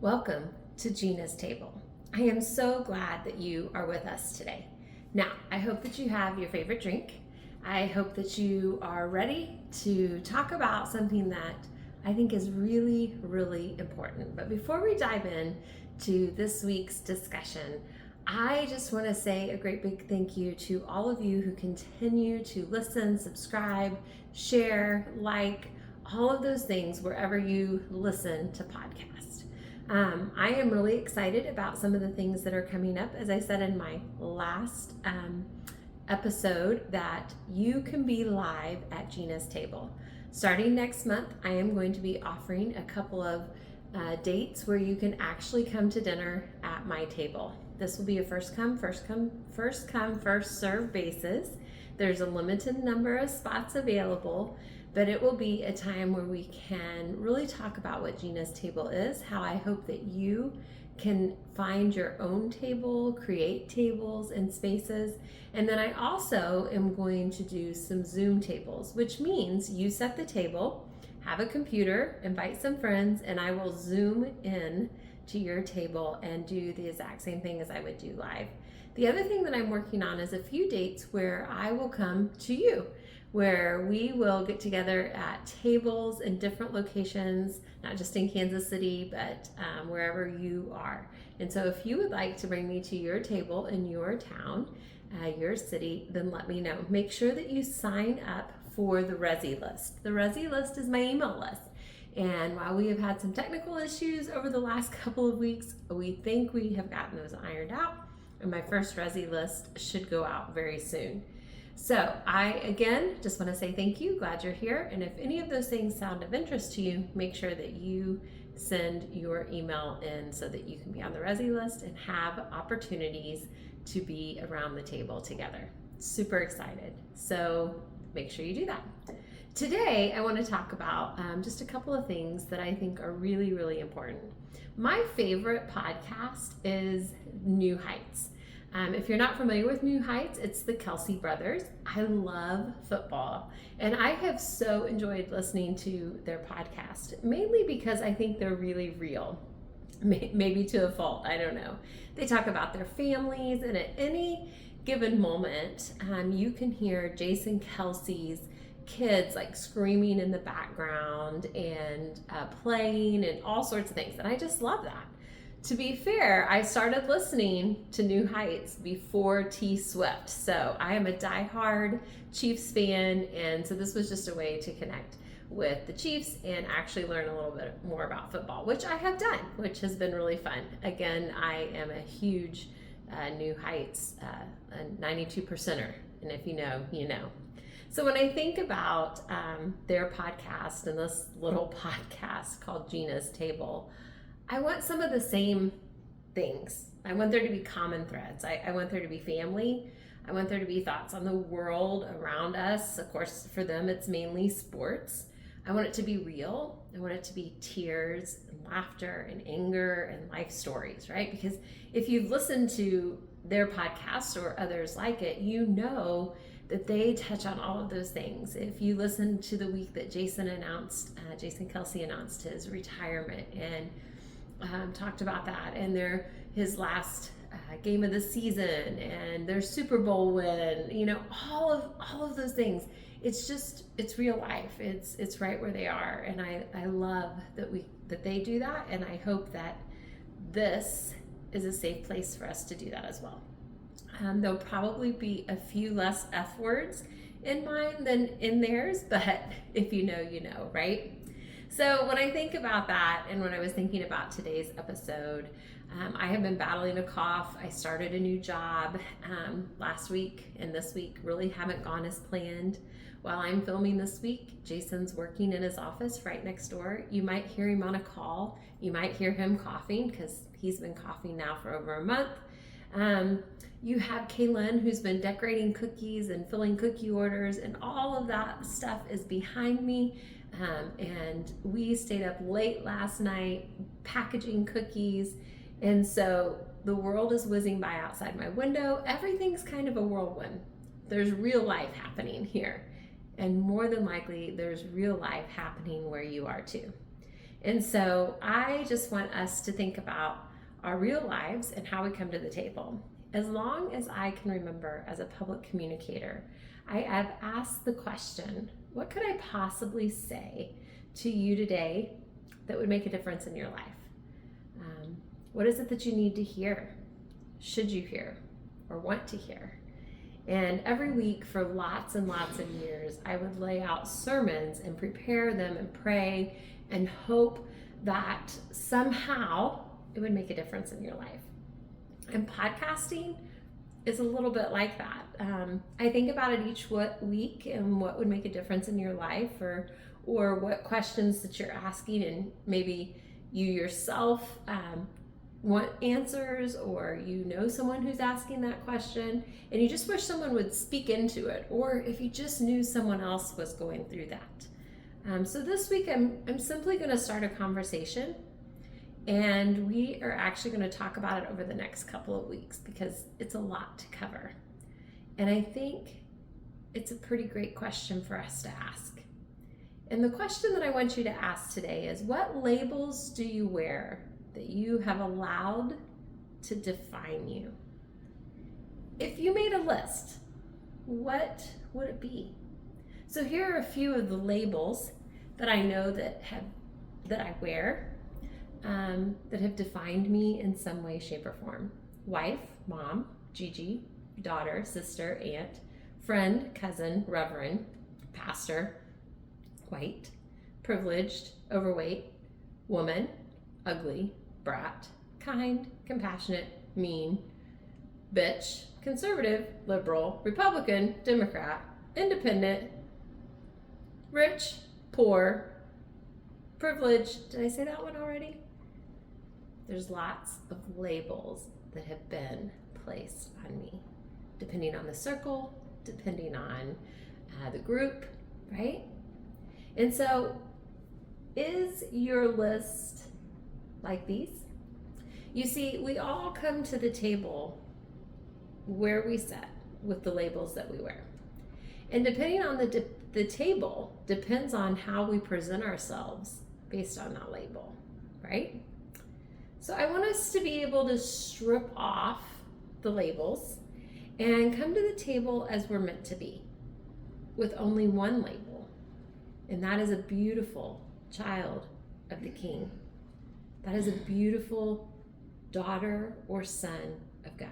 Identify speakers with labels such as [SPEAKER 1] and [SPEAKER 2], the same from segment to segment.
[SPEAKER 1] Welcome to Gina's Table. I am so glad that you are with us today. Now, I hope that you have your favorite drink. I hope that you are ready to talk about something that I think is really, really important. But before we dive in to this week's discussion, I just want to say a great big thank you to all of you who continue to listen, subscribe, share, like, all of those things wherever you listen to podcasts. I am really excited about some of the things that are coming up. As I said in my last episode, that you can be live at Gina's Table. Starting next month, I am going to be offering a couple of dates where you can actually come to dinner at my table. This will be a first come, first serve basis. There's a limited number of spots available, but it will be a time where we can really talk about what Gina's Table is, how I hope that you can find your own table, create tables and spaces. And then I also am going to do some Zoom tables, which means you set the table, have a computer, invite some friends, and I will Zoom in to your table and do the exact same thing as I would do live. The other thing that I'm working on is a few dates where I will come to you, where we will get together at tables in different locations, not just in Kansas City, but wherever you are. And so if you would like to bring me to your table in your town, your city, then let me know. Make sure that you sign up for the Resi list. The Resi list is my email list. And while we have had some technical issues over the last couple of weeks, we think we have gotten those ironed out, and my first Resi list should go out very soon. So I, again, just want to say thank you. Glad you're here. And if any of those things sound of interest to you, make sure that you send your email in so that you can be on the Resi list and have opportunities to be around the table together. Super excited. So make sure you do that. Today, I want to talk about just a couple of things that I think are really, really important. My favorite podcast is New Heights. If you're not familiar with New Heights, it's the Kelsey brothers. I love football, and I have so enjoyed listening to their podcast, mainly because I think they're really real, maybe to a fault, I don't know. They talk about their families, and at any given moment, you can hear Jason Kelsey's kids like screaming in the background and playing and all sorts of things, and I just love that. To be fair, I started listening to New Heights before T Swift, so I am a diehard Chiefs fan, and so this was just a way to connect with the Chiefs and actually learn a little bit more about football, which I have done, which has been really fun. Again, I am a huge New Heights 92%er, and if you know, you know. So when I think about their podcast and this little podcast called Gina's Table, I want some of the same things. I want there to be common threads. I want there to be family. I want there to be thoughts on the world around us. Of course, for them, it's mainly sports. I want it to be real. I want it to be tears and laughter and anger and life stories, right? Because if you've listened to their podcast or others like it, you know that they touch on all of those things. If you listen to the week that Jason Kelsey announced his retirement and talked about that and his last game of the season and their Super Bowl win, you know, all of those things. It's real life. It's right where they are, and I love that they do that, and I hope that this is a safe place for us to do that as well. There'll probably be a few less F words in mine than in theirs, but if you know, you know, right? So when I think about that, and when I was thinking about today's episode, I have been battling a cough. I started a new job last week, and this week really haven't gone as planned. While I'm filming this week, Jason's working in his office right next door. You might hear him on a call. You might hear him coughing because he's been coughing now for over a month. You have Kaylin, who's been decorating cookies and filling cookie orders, and all of that stuff is behind me. And we stayed up late last night packaging cookies, and so the world is whizzing by outside my window. Everything's kind of a whirlwind. There's real life happening here, and more than likely there's real life happening where you are too. And so I just want us to think about our real lives and how we come to the table. As long as I can remember as a public communicator, I have asked the question, what could I possibly say to you today that would make a difference in your life? What is it that you need to hear? Should you hear or want to hear? And every week for lots and lots of years, I would lay out sermons and prepare them and pray and hope that somehow it would make a difference in your life. And podcasting is a little bit like that. I think about it each week and what would make a difference in your life, or what questions that you're asking, and maybe you yourself want answers, or you know someone who's asking that question and you just wish someone would speak into it, or if you just knew someone else was going through that. So this week I'm simply going to start a conversation, and we are actually going to talk about it over the next couple of weeks because it's a lot to cover. And I think it's a pretty great question for us to ask. And the question that I want you to ask today is, what labels do you wear that you have allowed to define you? If you made a list, what would it be? So here are a few of the labels that I know that I wear, that have defined me in some way, shape, or form. Wife, mom, Gigi, daughter, sister, aunt, friend, cousin, reverend, pastor, white, privileged, overweight, woman, ugly, brat, kind, compassionate, mean, bitch, conservative, liberal, Republican, Democrat, independent, rich, poor, privileged. Did I say that one already? There's lots of labels that have been placed on me, depending on the circle, depending on the group, right? And so, is your list like these? You see, we all come to the table where we sit with the labels that we wear. And depending on the table depends on how we present ourselves based on that label, right? So I want us to be able to strip off the labels and come to the table as we're meant to be, with only one label, and that is a beautiful child of the King. That is a beautiful daughter or son of God.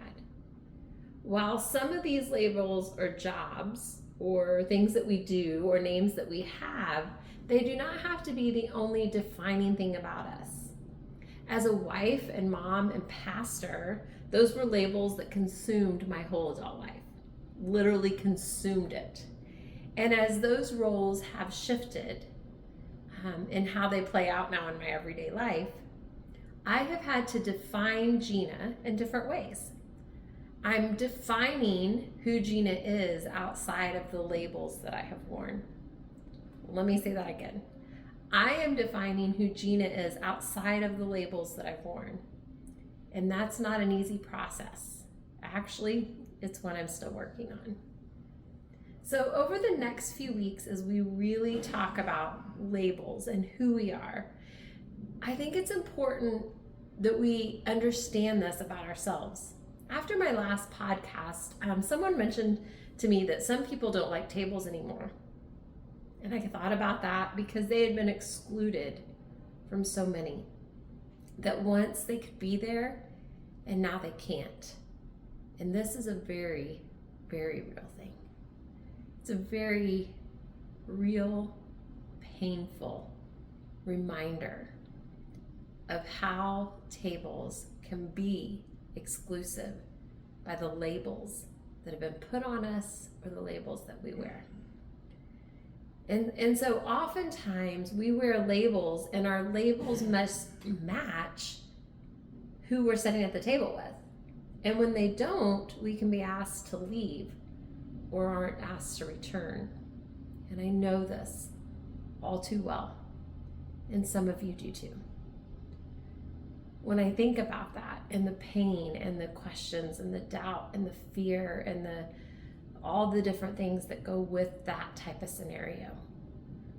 [SPEAKER 1] While some of these labels are jobs or things that we do or names that we have, they do not have to be the only defining thing about us. As a wife and mom and pastor, those were labels that consumed my whole adult life, literally consumed it. And as those roles have shifted in how they play out now in my everyday life, I have had to define Gina in different ways. I'm defining who Gina is outside of the labels that I have worn. Let me say that again. I am defining who Gina is outside of the labels that I've worn. And that's not an easy process. Actually, it's one I'm still working on. So over the next few weeks, as we really talk about labels and who we are, I think it's important that we understand this about ourselves. After my last podcast, someone mentioned to me that some people don't like tables anymore. And I thought about that because they had been excluded from so many, that once they could be there and now they can't. And this is a very, very real thing. It's a very real, painful reminder of how tables can be exclusive by the labels that have been put on us or the labels that we wear. And so oftentimes we wear labels, and our labels must match who we're sitting at the table with. And when they don't, we can be asked to leave or aren't asked to return. And I know this all too well, and some of you do too. When I think about that, and the pain and the questions and the doubt and the fear and all the different things that go with that type of scenario,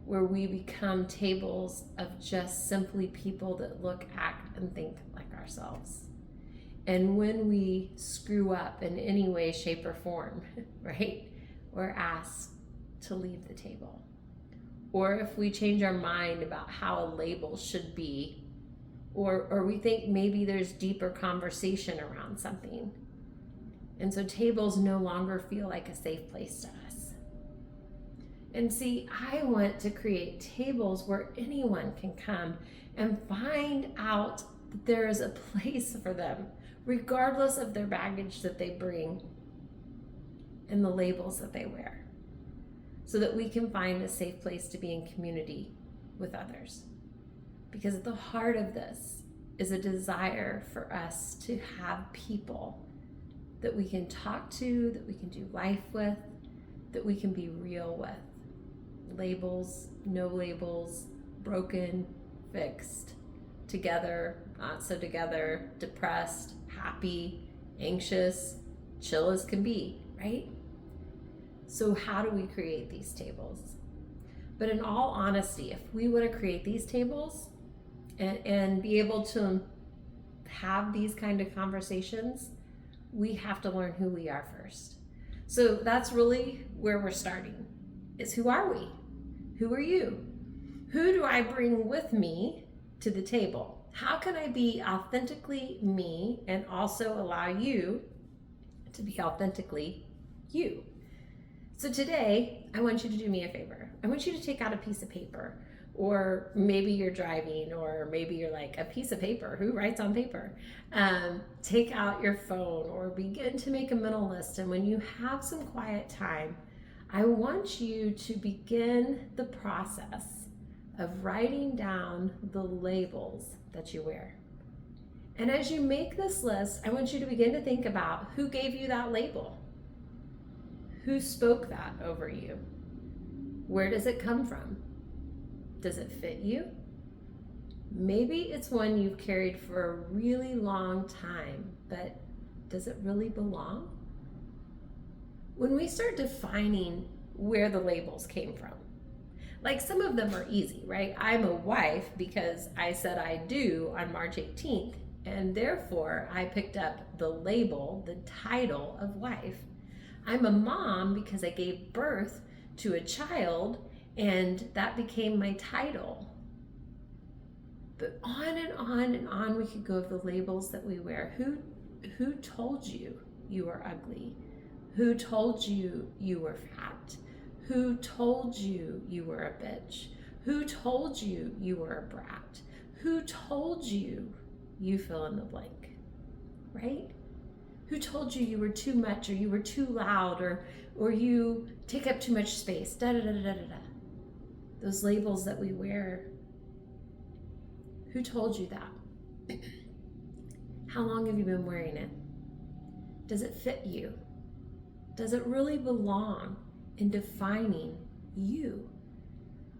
[SPEAKER 1] where we become tables of just simply people that look, act, and think like ourselves. And when we screw up in any way, shape, or form, right, we're asked to leave the table. Or if we change our mind about how a label should be, or we think maybe there's deeper conversation around something. And so tables no longer feel like a safe place to us. And see, I want to create tables where anyone can come and find out that there is a place for them, regardless of their baggage that they bring and the labels that they wear, so that we can find a safe place to be in community with others. Because at the heart of this is a desire for us to have people that we can talk to, that we can do life with, that we can be real with. Labels, no labels, broken, fixed, together, not so together, depressed, happy, anxious, chill as can be, right? So how do we create these tables? But in all honesty, if we want to create these tables and be able to have these kind of conversations, we have to learn who we are first. So that's really where we're starting, is who are we? Who are you? Who do I bring with me to the table? How can I be authentically me and also allow you to be authentically you? So today, I want you to do me a favor. I want you to take out a piece of paper, or maybe you're driving, or maybe you're like, a piece of paper, who writes on paper? Take out your phone or begin to make a mental list. And when you have some quiet time, I want you to begin the process of writing down the labels that you wear. And as you make this list, I want you to begin to think about who gave you that label. Who spoke that over you? Where does it come from? Does it fit you? Maybe it's one you've carried for a really long time, but does it really belong? When we start defining where the labels came from, like some of them are easy, right? I'm a wife because I said I do on March 18th, and therefore I picked up the label, the title of wife. I'm a mom because I gave birth to a child, and that became my title. But on and on and on we could go of the labels that we wear. Who told you you were ugly? Who told you you were fat? Who told you you were a bitch? Who told you you were a brat? Who told you you fill in the blank, right? Who told you you were too much, or you were too loud, or you take up too much space, da da da da da da. Those labels that we wear. Who told you that? How long have you been wearing it? Does it fit you? Does it really belong in defining you?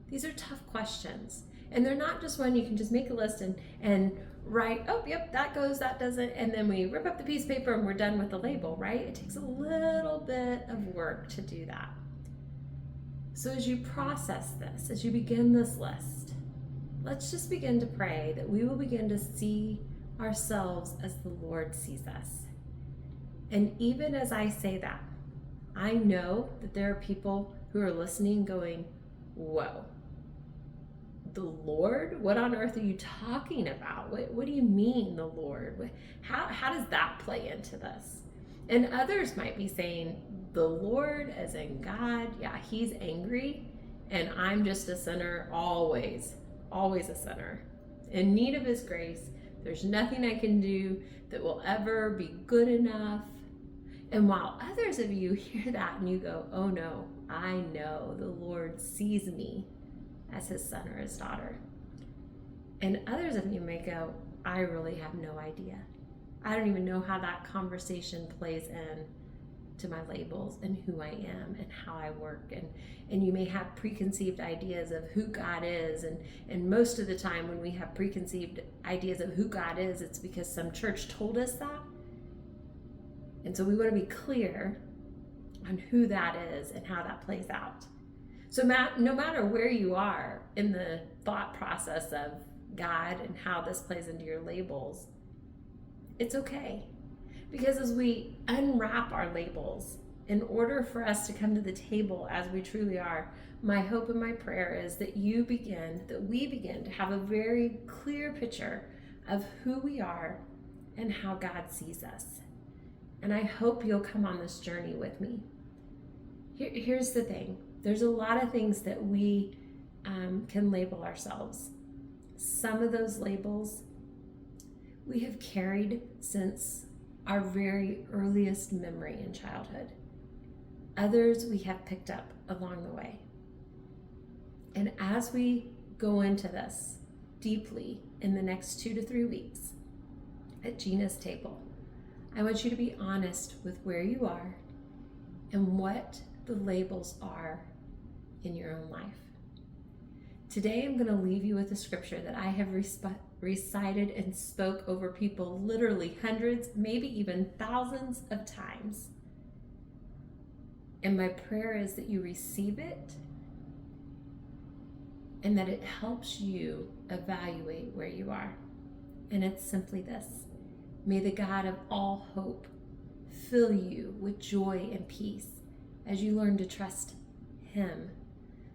[SPEAKER 1] These are tough questions. And they're not just one you can just make a list and write, oh, yep, that goes, that doesn't, and then we rip up the piece of paper and we're done with the label, right? It takes a little bit of work to do that. So as you process this, as you begin this list, let's just begin to pray that we will begin to see ourselves as the Lord sees us. And even as I say that, I know that there are people who are listening going, whoa, the Lord? What on earth are you talking about? What do you mean, the Lord? How does that play into this? And others might be saying, the Lord as in God, yeah, he's angry, and I'm just a sinner, always a sinner, in need of his grace. There's nothing I can do that will ever be good enough. And while others of you hear that and you go, oh no, I know the Lord sees me as his son or his daughter. And others of you may go, I really have no idea. I don't even know how that conversation plays in to my labels and who I am and how I work. And you may have preconceived ideas of who God is. And most of the time when we have preconceived ideas of who God is, it's because some church told us that. And so we want to be clear on who that is and how that plays out. So no matter where you are in the thought process of God and how this plays into your labels, it's okay. Because as we unwrap our labels, in order for us to come to the table as we truly are, my hope and my prayer is that we begin to have a very clear picture of who we are and how God sees us. And I hope you'll come on this journey with me. Here's the thing. There's a lot of things that we can label ourselves. Some of those labels we have carried since our very earliest memory in childhood. Others we have picked up along the way. And as we go into this deeply in the next 2 to 3 weeks at Gina's table, I want you to be honest with where you are and what the labels are in your own life. Today I'm going to leave you with a scripture that I have recited and spoke over people literally hundreds, maybe even thousands of times. And my prayer is that you receive it and that it helps you evaluate where you are. And it's simply this: may the God of all hope fill you with joy and peace as you learn to trust Him,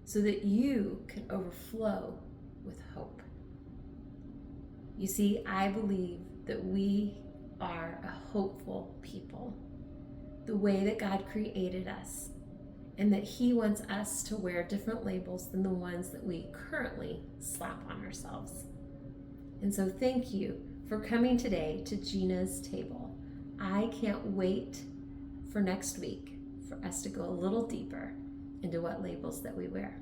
[SPEAKER 1] so that you can overflow with hope. You see, I believe that we are a hopeful people, the way that God created us, and that He wants us to wear different labels than the ones that we currently slap on ourselves. And so thank you for coming today to Gina's table. I can't wait for next week for us to go a little deeper into what labels that we wear.